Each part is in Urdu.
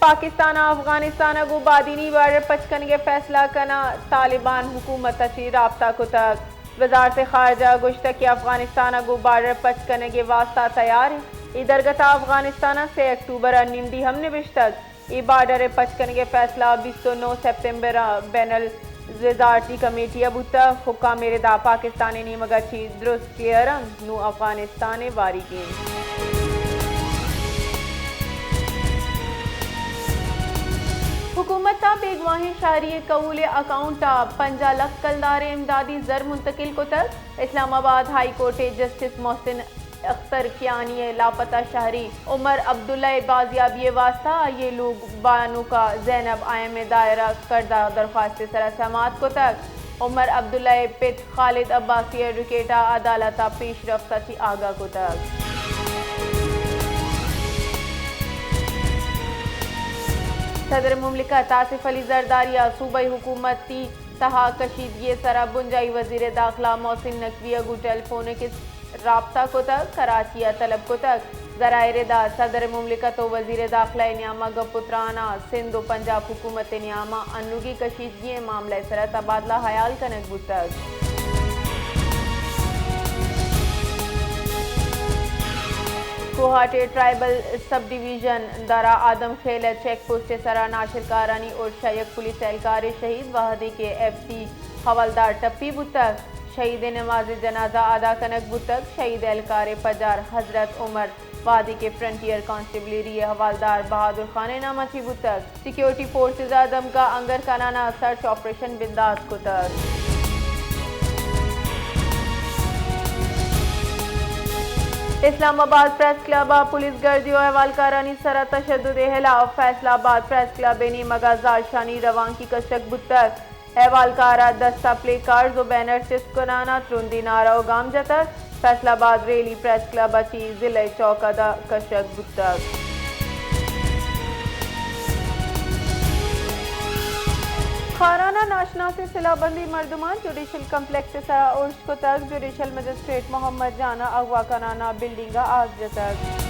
پاکستان افغانستان گو بادینی بارڈر پچکن کے فیصلہ کنا طالبان حکومت اچھی رابطہ کو تک وزارت خارجہ گشتہ کی افغانستان گو بارڈر پچکن کے واسطہ تیار ہے ادرگتا افغانستان 3 اکتوبر نمدی ہم نوشتک ای بارڈر پچکن کے فیصلہ 29 سپتمبر بین الوزارتی کمیٹی ابوتا حکام ردا پاکستانی نیمگچی درست کلیئرنگ نو افغانستان واری گین حکومت بیگواہیں شہری قول اکاؤنٹ 5 لاکھ کلدار امدادی زر منتقل کو تک اسلام آباد high court justice Mohsin Akhtar Kayani لاپتہ شہری عمر عبداللہ بازیابی واسطہ یہ لوگ بانو کا زینب آئے میں دائرہ کردہ درخواست سرا سماعت کو تک عمر عبداللہ پت خالد عباسی ایڈوکیٹا عدالتہ پیش رفت چی آگاہ کو تک صدر مملکت آصف علی زرداری صوبائی حکومتی تہا کشیدگی سرا بنجائی وزیر داخلہ محسن نقوی اگو ٹیلی فونک رابطہ کو تک کراچی طلب کو تک ذرائع ردا صدر مملکت و وزیر داخلہ نیامہ گپترانا سندھ و پنجاب حکومت نیامہ انوگی کشیدگی معاملہ سرا تبادلہ خیال کنک بتک کوہاٹے ٹرائبل سب ڈویژن دارا آدم خیل چیک پوسٹ سرا ناشر کارانی اور شیک پولیس اہلکار شہید وحدی کے ایف سی حوالدار ٹپی بتک شہید نماز جنازہ ادا کنک بتک شہید اہلکار پجار حضرت عمر وادی کے فرنٹیئر کانسٹیبلری حوالدار بہادر خان نامہ چی بتک سیکیورٹی فورسز آدم کا انگر کنانا سرچ آپریشن بنداز کو تک اسلام آباد پریس کلب پولیس گردی و احوالکارانی سرا تشدد خلاف فیصلہ آباد پریس کلب نیمگا زارشانی روان کی کشک بتک احوالکارہ دستہ پلے کارز و بینر چسپ کنانا ترندی نارا و گام جتک فیصلہ آباد ریلی پریس کلب اچی ضلع چوکدہ کشک بتک خارانہ ناشنا سے صلہ بندی مردمان جوڈیشل کمپلیکس سرا عرش کو تک جوڈیشل مجسٹریٹ محمد جانا اغوا کنانا بلڈنگا آج جتک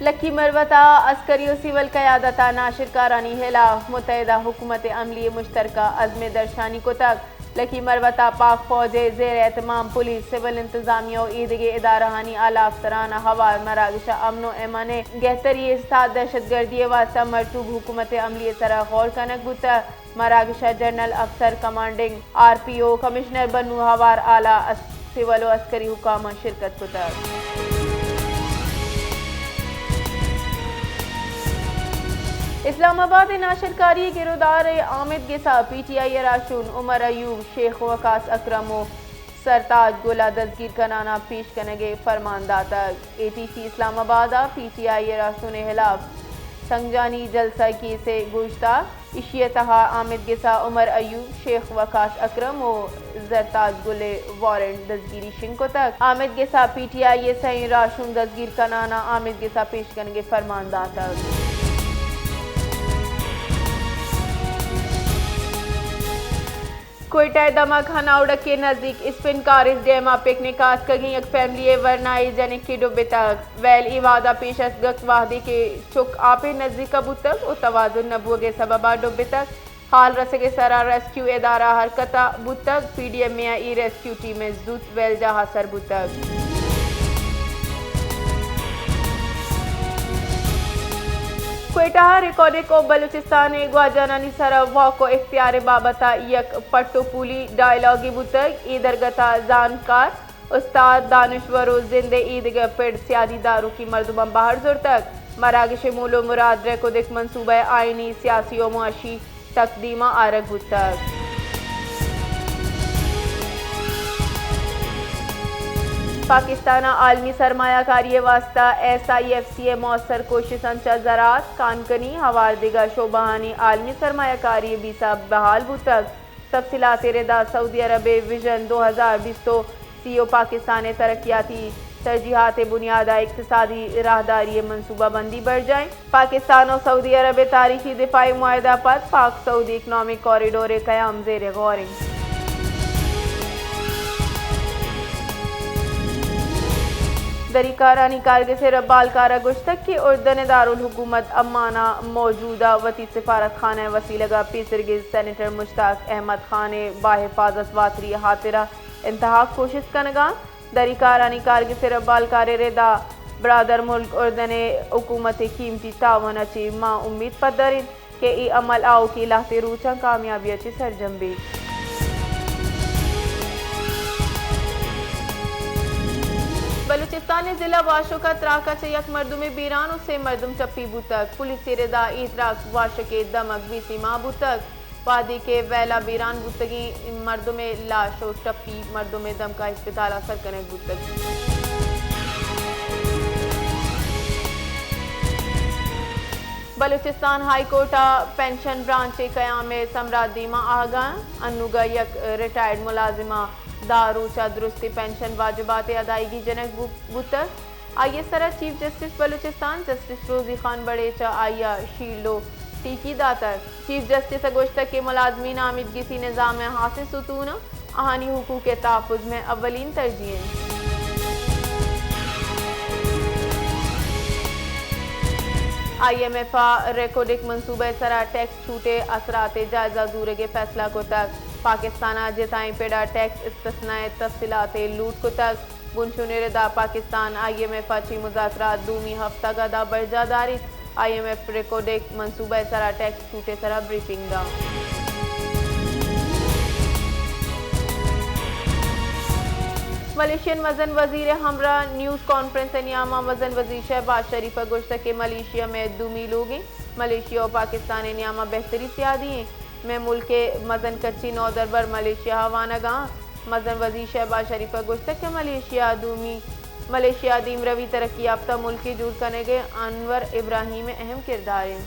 لکی مروتہ عسکری و سیول قیادتہ ناشر کارانی خلاف متحدہ حکومت عملی مشترکہ عزم درشانی کو تک لکی مروتہ پاک فوج زیر اہتمام پولیس سول انتظامیہ و عیدگی ادارہانی اعلی افسرانہ حوال مراکش امن و امان گہتری استاد دہشت گردی واسطہ مرتوب حکومت عملی سرا غور کنک بتا مراکش جنرل افسر کمانڈنگ آر پی او کمشنر بنو ہوار اعلی سول و عسکری حکام شرکت کو تک اسلام آباد ناشر کاری گرودار عامد گسا P T I راشون Omar Ayub شیخ وقاص اکرم و سرتاج گولا دزگیر کنانا پیش کنگے فرمان داتا اے ٹی سی اسلام آباد پی ٹی آئی راشون خلاف سنگجانی جلسہ کی سے گوشتہ اشیتہا عامد گسا عمر ایوب شیخ وقاص اکرم و زرتاج گلے وارنٹ دزگیری شنگ کو تک عامد گسا پی ٹی آئی سین راشون دزگیر کنانا عامد گسا پیش کنگے فرمان داتا کوئٹہ دمک ہناوڑک کے نزدیک اسپن کارز ڈیما پکنک کاس کگیں یک فیملی ورنائی جنک کی ڈوبے تک ویل ایوادہ پیش از گک واحدی کے چک آپے نزدیک بوتک و توازن نبوگے سببہ ڈوبے تک حال رسگے سرا ریسکیو ادارہ حرکتہ بوتک پی ڈی ایم میں ای ریسکیو ٹیم زود ویل جہاں سر بوتک کوئٹہ ریکارڈک و بلوچستان گواجانانی سرا واقع اختیار بابتا یک پٹو پولی ڈائلاگی بوتک ایدرگتا زانکار استاد دانشور و زندے ایدگا پیڑ سیادی دارو کی مردمان باہر زور تک مراکش مول و مراد ریکو دک منصوبہ آئینی سیاسی و معاشی تقدیمہ آرگ بوتک پاکستان عالمی سرمایہ کاری واسطہ ایس آئی ایف سی مؤثر کوشش انچا زراعت کانکنی ہوار دیگر شعبہانی عالمی سرمایہ کاری بیسا بحال بوتک تفصیلات ردا سعودی عرب ویژن 2020 سی او پاکستان ترقیاتی ترجیحات بنیادہ اقتصادی راہداری منصوبہ بندی بڑھ جائیں پاکستان و سعودی عرب تاریخی دفاعی معاہدہ پر پاک سعودی اکنامک کوریڈور قیام زیر غور دریکارانی کارگے سے ربال کارا گشتک کی اردن دارالحکومت امانہ موجودہ وطی سفارت خانہ وسیلگا پیسرگز سینیٹر مشتاق احمد خان باحفاظت واتری حاطرہ انتہا کوشش کنگا دریکارانی کارگے سے ربال کار ردا برادر ملک اردن حکومت قیمتی تعاون اچی ماں امید پدرین کہ ای عمل آؤ کی لاتے روچا کامیابی اچی سرجم بھی بلوچستان ضلع واشو کا تراکا سے یک مردم بیران اسے مردم چپی بوتک پولیس ردا ایتراک واشو کے دمک بیسی ماہ بوتک وادی کے ویلا بیران بوتگی مردم لاش و ٹپی مردم دم کا اسپتالہ سرکنک بوتک بلوچستان ہائی کورٹا پینشن برانچ قیام سمرات دیما آگاں انوگا یک ریٹائرڈ ملازمہ داروچا درستی پینشن واجبات ادائیگی جنک بوتک آئیے سرا چیف جسٹس بلوچستان جسٹس روزی خان بڑے چا آئیا شیلو ٹیکی داتر چیف جسٹس اگوشتک کے ملازمین آمدگی نظام حاصل ستون آہانی حقوق کے تحفظ میں اولین ترجیح آئی ایم ایف ریکارڈک منصوبہ سرا ٹیکس چھوٹے اثرات جائزہ زورے کے فیصلہ کو تک پاکستان جتائیں پیڑا ٹیکس استثناء تفصیلات لوٹ کو تک بنشون ردا پاکستان آئی ایم ایف چی مذاکرات دومی ہفتہ کا دا برجہ داری آئی ایم ایف ریکارڈک منصوبہ سرا ٹیکس چھوٹے سرا بریفنگ دا ملیشین وزن وزیر ہمراہ نیوز کانفرنس نیامہ وزن وزیر شہباز شریف گوشت کے ملیشیا میں دومی لوگیں ملیشیا و پاکستان نیامہ بہتری سیادی ہیں میں ملک کے مزن کچی نو دربر ملیشیا ہوانہ گاں مزن وزیر شہباز شریف گوشت کے ملیشیا دیم روی ترقی یافتہ ملک کی جوڑ کرنے کے انور ابراہیم اہم کردار ہیں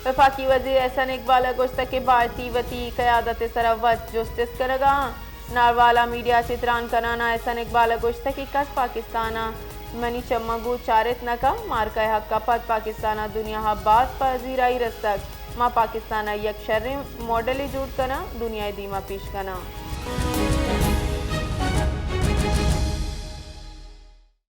وفاقی وزیر احسن اقبال گوشت کے بھارتی وطی قیادت سروت جسٹس کرگا ناروالا میڈیا چتران کنانا احسن اقبال گوشت کی کس پاکستانہ منی چمگو چارت نکا مارکہ حق کا پت پاکستانہ دنیا بات پذیرائی رستک ماں پاکستانہ یک شر ماڈل جوڑ کنا دنیا دیما پیش کنا